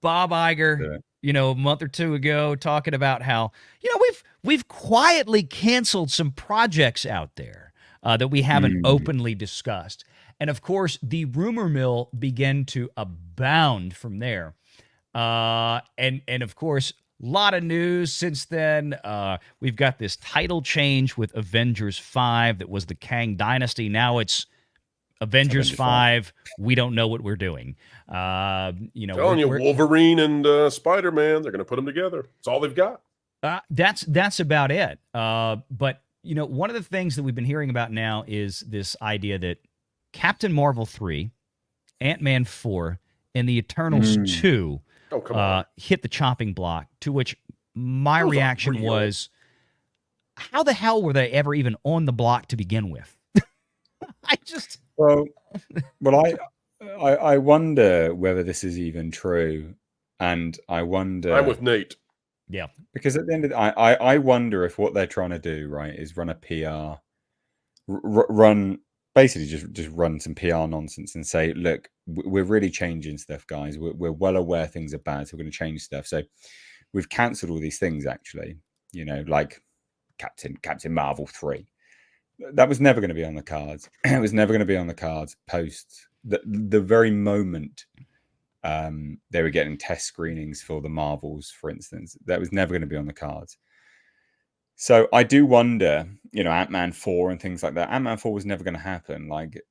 Bob Iger, a month or two ago, talking about how we've quietly canceled some projects out there that we haven't openly discussed, and of course the rumor mill began to abound from there, and of course. A lot of news since then. We've got this title change with Avengers 5 that was the Kang Dynasty. Now it's Avengers 5. We don't know what we're doing. Telling you, Wolverine and Spider-Man, they're going to put them together. It's all they've got. That's about it. But, one of the things that we've been hearing about now is this idea that Captain Marvel 3, Ant-Man 4, and the Eternals 2 hit the chopping block, to which my reaction was, how the hell were they ever even on the block to begin with? I wonder whether this is even true, and I wonder. I'm with Nate. Yeah, because at the end of I wonder if what they're trying to do, right, is run a PR, run basically just run some PR nonsense and say, look, we're really changing stuff, guys. We're well aware things are bad, so we're going to change stuff. So we've cancelled all these things, actually. Like Captain Marvel 3. That was never going to be on the cards. It was never going to be on the cards post the very moment they were getting test screenings for the Marvels, for instance. That was never going to be on the cards. So I do wonder, Ant-Man 4 and things like that. Ant-Man 4 was never going to happen. Like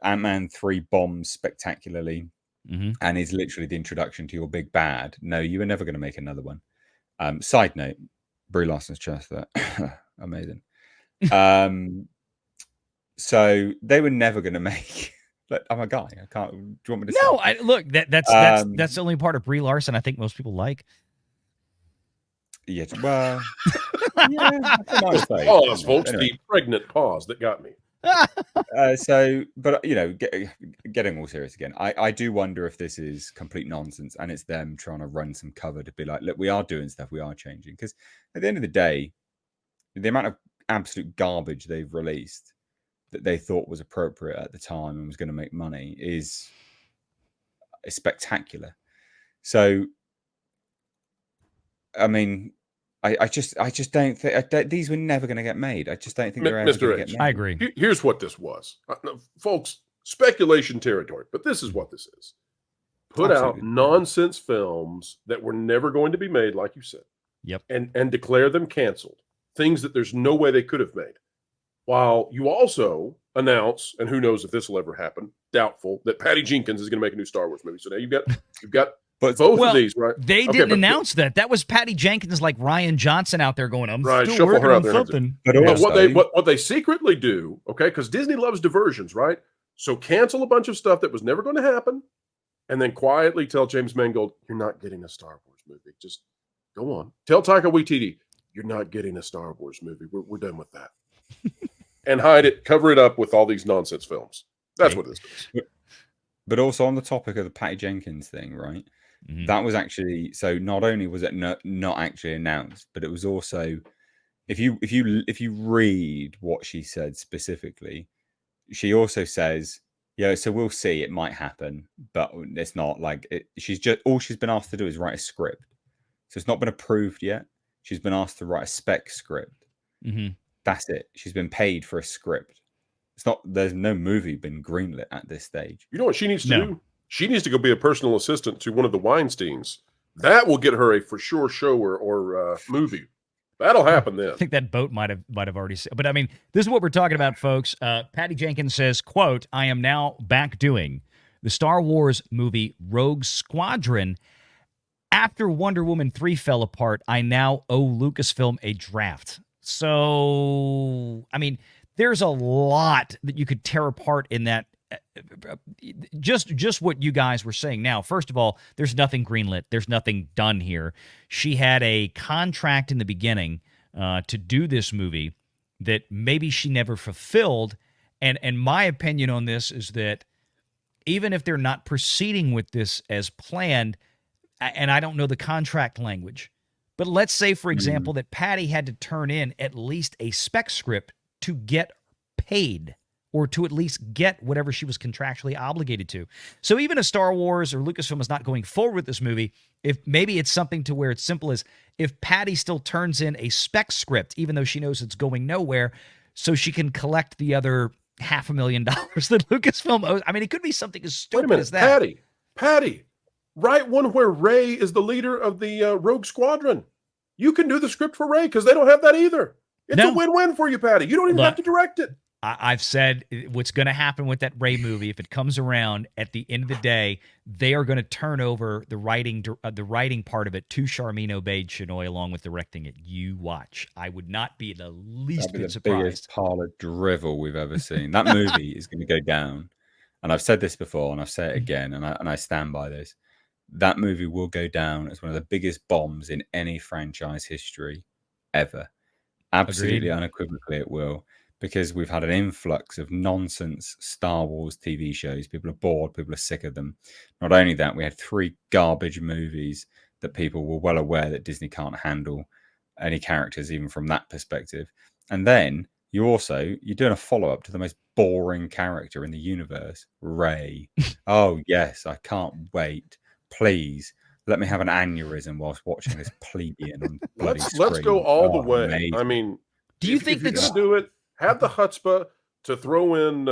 Ant-Man 3 bombs spectacularly and is literally the introduction to your big bad. No, you were never going to make another one. Side note, Brie Larson's chest there. Amazing. So they were never going to make. Look, I'm a guy. I can't. Do you want me to? No, look. That's the only part of Brie Larson I think most people like. Yeah. Well. Yeah, that's a nice face. Pause, folks. Anyway. The pregnant pause that got me. But getting all serious again, I do wonder if this is complete nonsense and it's them trying to run some cover to be like, look, we are doing stuff, we are changing. Because at the end of the day, the amount of absolute garbage they've released that they thought was appropriate at the time and was going to make money is spectacular. So, I mean, I just don't think these were never going to get made. I just don't think they're ever going to get made. I agree. Here's what this was, folks. Speculation territory, but this is what this is. Put out nonsense films that were never going to be made, like you said. Yep. And declare them canceled. Things that there's no way they could have made. While you also announce, and who knows if this will ever happen, doubtful, that Patty Jenkins is going to make a new Star Wars movie. So now you've got both of these, right? They didn't announce that. That was Patty Jenkins, like Ryan Johnson out there going, I'm right, still working on something. But what they secretly do, okay, because Disney loves diversions, right? So cancel a bunch of stuff that was never going to happen, and then quietly tell James Mangold, you're not getting a Star Wars movie. Just go on. Tell Taika Waititi, you're not getting a Star Wars movie. We're done with that. And hide it, cover it up with all these nonsense films. That's what this is. But also on the topic of the Patty Jenkins thing, right? Mm-hmm. That was actually, so not only was it not actually announced, but it was also, if you read what she said specifically, she also says, yeah, so we'll see, it might happen, but it's not like all she's been asked to do is write a script. So it's not been approved yet. She's been asked to write a spec script. Mm-hmm. That's it. She's been paid for a script. There's no movie been greenlit at this stage. You know what she needs to do? She needs to go be a personal assistant to one of the Weinsteins. That will get her a for sure show or movie. That'll happen then. I think that boat might have already said. But I mean, this is what we're talking about, folks. Patty Jenkins says, quote, I am now back doing the Star Wars movie Rogue Squadron. After Wonder Woman 3 fell apart, I now owe Lucasfilm a draft. So, I mean, there's a lot that you could tear apart in that. Just what you guys were saying. Now, first of all, there's nothing greenlit. There's nothing done here. She had a contract in the beginning to do this movie that maybe she never fulfilled. And my opinion on this is that even if they're not proceeding with this as planned, and I don't know the contract language, but let's say, for example, that Patty had to turn in at least a spec script to get paid or to at least get whatever she was contractually obligated to. So even if Star Wars or Lucasfilm is not going forward with this movie, if maybe it's something to where it's simple as if Patty still turns in a spec script, even though she knows it's going nowhere, so she can collect the other $500,000 that Lucasfilm owes. I mean, it could be something as stupid as that. Patty, write one where Rey is the leader of the Rogue Squadron. You can do the script for Rey because they don't have that either. It's a win-win for you, Patty. You don't even have to direct it. I've said what's going to happen with that Rey movie, if it comes around at the end of the day, they are going to turn over the writing part of it to Charmin Obaid-Chinoy along with directing it. You watch. I would not be the least bit surprised. The biggest pile of drivel we've ever seen. That movie is going to go down. And I've said this before, and I've said it again, and I stand by this. That movie will go down as one of the biggest bombs in any franchise history ever. Absolutely, unequivocally, it will. Because we've had an influx of nonsense Star Wars TV shows. People are bored. People are sick of them. Not only that, we had 3 garbage movies that people were well aware that Disney can't handle any characters, even from that perspective. And then you're doing a follow-up to the most boring character in the universe, Rey. Oh, yes, I can't wait. Please, let me have an aneurysm whilst watching this plebeian on bloody screen. Let's go all the way. Amazing. I mean, do you think you're going to do it? Have the chutzpah to throw in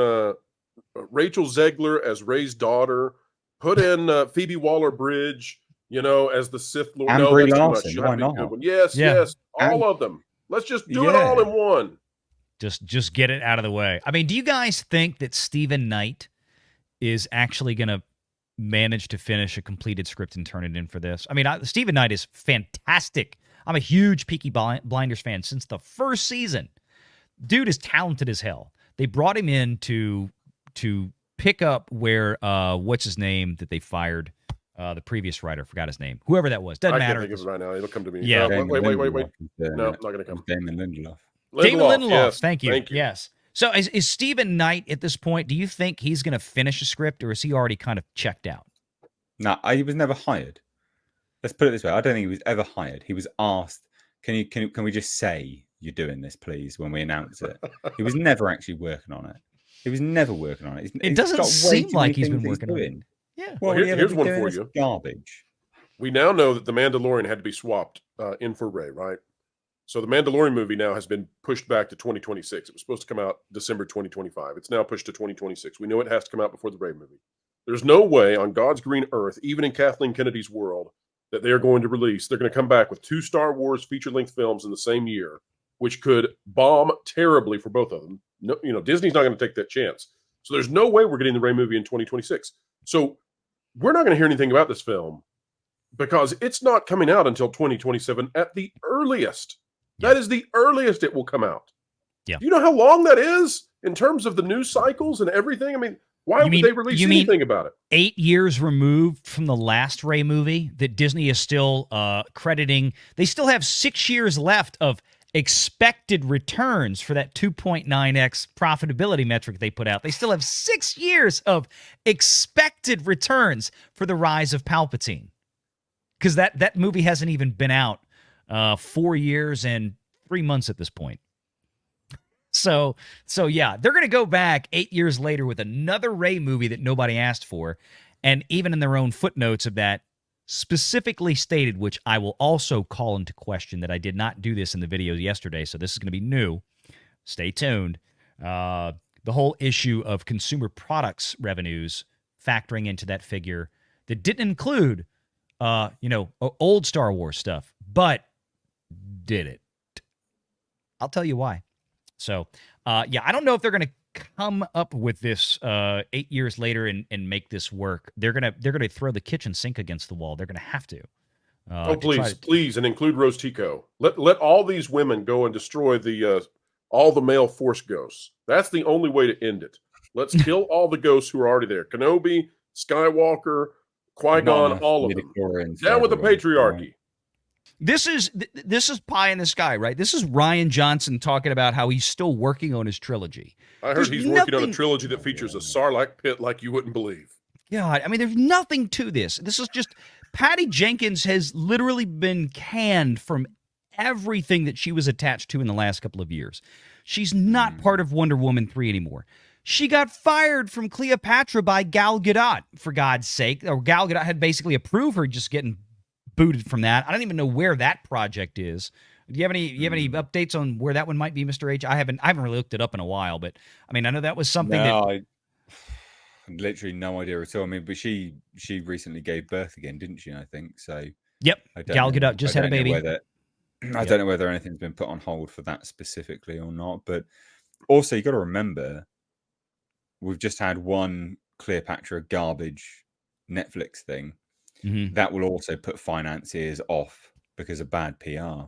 Rachel Zegler as Rey's daughter. Put in Phoebe Waller-Bridge, as the Sith Lord. And Brie Larson. Why not? Yes, all of them. Let's just do it all in one. Just get it out of the way. I mean, do you guys think that Stephen Knight is actually going to manage to finish a completed script and turn it in for this? I mean, Stephen Knight is fantastic. I'm a huge Peaky Blinders fan since the first season. Dude is talented as hell. They brought him in to pick up where what's his name that they fired, the previous writer, forgot his name, whoever that was, doesn't matter. I can't think of it right now. It'll come to me. Yeah. Wait. No, not going to come. Damon Lindelof. Damon Lindelof. Yes. Thank you. Yes. So is Stephen Knight at this point? Do you think he's going to finish a script, or is he already kind of checked out? No, he was never hired. Let's put it this way: I don't think he was ever hired. He was asked, "Can we just say you're doing this, please?" When we announce it, he was never actually working on it. He was never working on it. It doesn't seem like he's been working on it. Yeah. Well, here's one for you. Garbage. We now know that the Mandalorian had to be swapped in for Rey, right? So the Mandalorian movie now has been pushed back to 2026. It was supposed to come out December 2025. It's now pushed to 2026. We know it has to come out before the Rey movie. There's no way on God's green earth, even in Kathleen Kennedy's world, that they are going to release. They're going to come back with 2 Star Wars feature-length films in the same year, which could bomb terribly for both of them. No, Disney's not going to take that chance. So there's no way we're getting the Rey movie in 2026. So we're not going to hear anything about this film because it's not coming out until 2027 at the earliest. Yeah. That is the earliest it will come out. Yeah. Do you know how long that is in terms of the news cycles and everything? I mean, why would they release anything about it? 8 years removed from the last Rey movie that Disney is still crediting. They still have 6 years left of expected returns for that 2.9x profitability metric they put out. They still have 6 years of expected returns for The Rise of Palpatine. Because that movie hasn't even been out 4 years and 3 months at this point. So yeah, they're going to go back 8 years later with another Rey movie that nobody asked for. And even in their own footnotes of that, specifically stated, which I will also call into question, that I did not do this in the video yesterday, so this is going to be new. Stay tuned. The whole issue of consumer products revenues factoring into that figure that didn't include, old Star Wars stuff, but did it. I'll tell you why. So, I don't know if they're going to come up with this 8 years later and make this work. They're gonna throw the kitchen sink against the wall. They're gonna have to. Please, and include Rose Tico. Let all these women go and destroy all the male Force ghosts. That's the only way to end it. Let's kill all the ghosts who are already there. Kenobi, Skywalker, Qui-Gon, all of them. Down with the patriarchy. This is pie in the sky, right? This is Rian Johnson talking about how he's still working on his trilogy. I heard he's working on a trilogy that features a Sarlacc pit like you wouldn't believe. God, I mean, there's nothing to this. This is just Patty Jenkins has literally been canned from everything that she was attached to in the last couple of years. She's not part of Wonder Woman 3 anymore. She got fired from Cleopatra by Gal Gadot, for God's sake. Or Gal Gadot had basically approved her just getting booted from that. I don't even know where that project is. Do you have any updates on where that one might be, Mr. H? I haven't really looked it up in a while, but I mean, I know that was something that I literally no idea at all. I mean, but she recently gave birth again, didn't she? I think so. Yep. I don't Gal know, Gadot just I had a don't know baby. whether- I don't know whether anything's been put on hold for that specifically or not. But also, you got to remember, we've just had one Cleopatra garbage Netflix thing that will also put financiers off because of bad PR.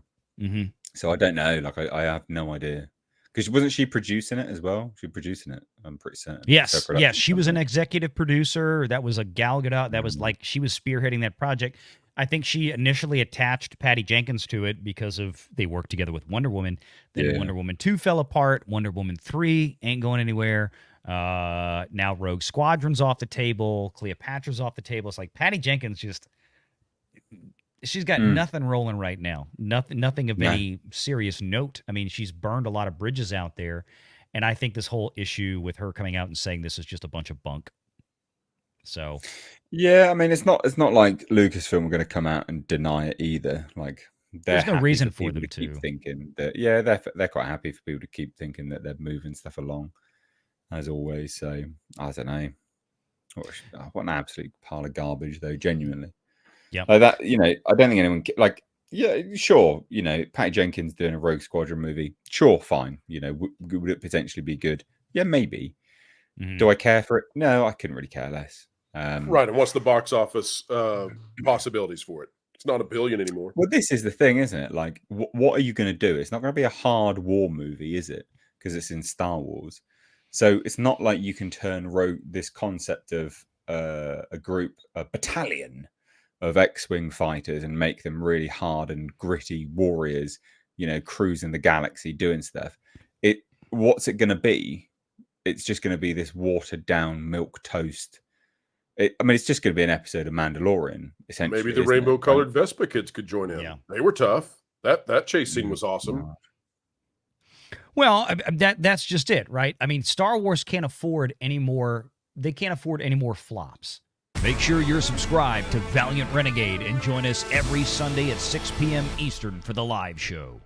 So I don't know. Like I have no idea. Because wasn't she producing it as well? She producing it. I'm pretty certain. Yes, yes, she was an executive producer. That was a Gal Gadot. That was like she was spearheading that project. I think she initially attached Patty Jenkins to it because of they worked together with Wonder Woman. Then Wonder Woman 2 fell apart. Wonder Woman 3 ain't going anywhere. Now Rogue Squadron's off the table. Cleopatra's off the table. It's like Patty Jenkins she's got nothing rolling right now. Nothing of any serious note. I mean, she's burned a lot of bridges out there. And I think this whole issue with her coming out and saying this is just a bunch of bunk. So, yeah, I mean, it's not like Lucasfilm are going to come out and deny it either. Like, there's no reason for them to keep thinking that. Yeah, they're quite happy for people to keep thinking that they're moving stuff along, as always. So I don't know. What an absolute pile of garbage, though. Genuinely, yeah. Like that, I don't think anyone like. Yeah, sure. Patty Jenkins doing a Rogue Squadron movie. Sure, fine. Would it potentially be good? Yeah, maybe. Do I care for it? No, I couldn't really care less. Right. And what's the box office possibilities for it? It's not $1 billion anymore. Well, this is the thing, isn't it? Like, what are you going to do? It's not going to be a hard war movie, is it? Because it's in Star Wars. So it's not like you can turn this concept of a battalion of X-Wing fighters and make them really hard and gritty warriors, cruising the galaxy, doing stuff. What's it going to be? It's just going to be this watered down milk toast. It's just going to be an episode of Mandalorian, essentially. Maybe the rainbow colored Vespa kids could join in. Yeah. They were tough. That chase scene was awesome. Well, that's just it, right? I mean, Star Wars can't afford any more. They can't afford any more flops. Make sure you're subscribed to Valiant Renegade and join us every Sunday at 6 p.m. Eastern for the live show.